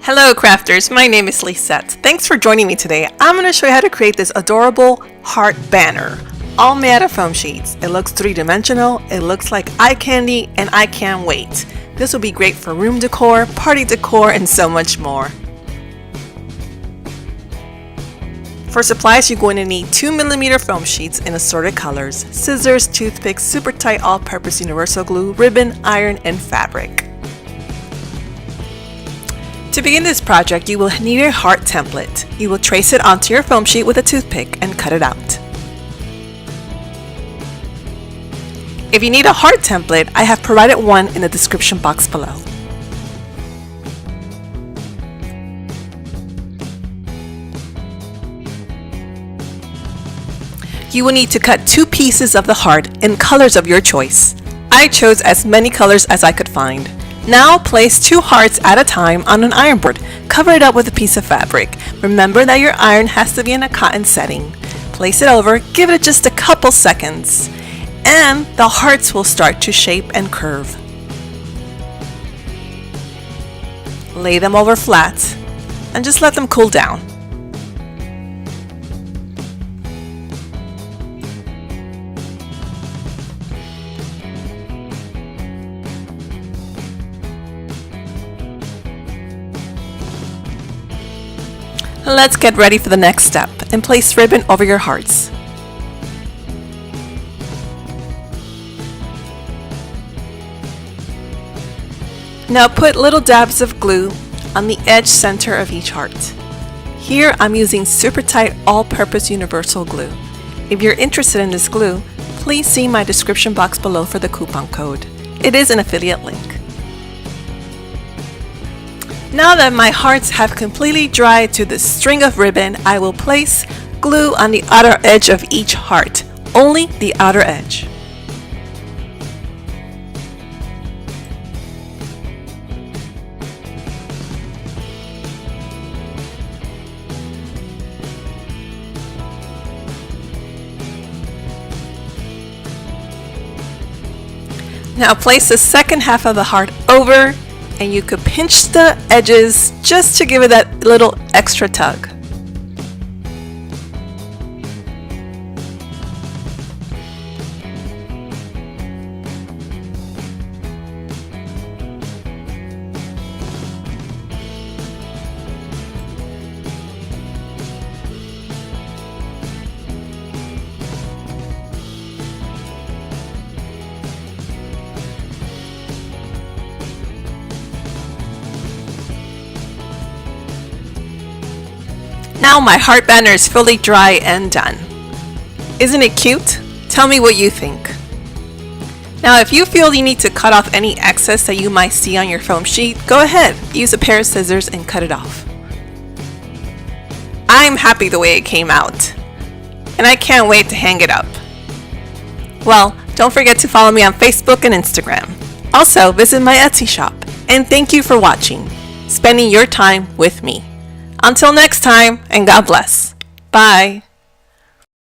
Hello crafters, my name is Lisette. Thanks for joining me today. I'm going to show you how to create this adorable heart banner, all made out of foam sheets. It looks three-dimensional, it looks like eye candy, and I can't wait. This will be great for room decor, party decor, and so much more. For supplies, you're going to need 2mm foam sheets in assorted colors, scissors, toothpicks, super tight all-purpose universal glue, ribbon, iron, and fabric. To begin this project, you will need a heart template. You will trace it onto your foam sheet with a toothpick and cut it out. If you need a heart template, I have provided one in the description box below. You will need to cut 2 pieces of the heart in colors of your choice. I chose as many colors as I could find. Now place 2 hearts at a time on an iron board. Cover it up with a piece of fabric. Remember that your iron has to be in a cotton setting. Place it over, give it just a couple seconds, and the hearts will start to shape and curve. Lay them over flat and just let them cool down. Let's get ready for the next step and place ribbon over your hearts. Now put little dabs of glue on the edge center of each heart. Here I'm using super tight all-purpose universal glue. If you're interested in this glue, please see my description box below for the coupon code. It is an affiliate link. Now that my hearts have completely dried to the string of ribbon, I will place glue on the outer edge of each heart, only the outer edge. Now place the second half of the heart over, and you could pinch the edges just to give it that little extra tug. Now my heart banner is fully dry and done. Isn't it cute? Tell me what you think. Now if you feel you need to cut off any excess that you might see on your foam sheet, go ahead, use a pair of scissors and cut it off. I'm happy the way it came out, and I can't wait to hang it up. Well, don't forget to follow me on Facebook and Instagram. Also, visit my Etsy shop, and thank you for watching, spending your time with me. Until next time, and God bless. Bye.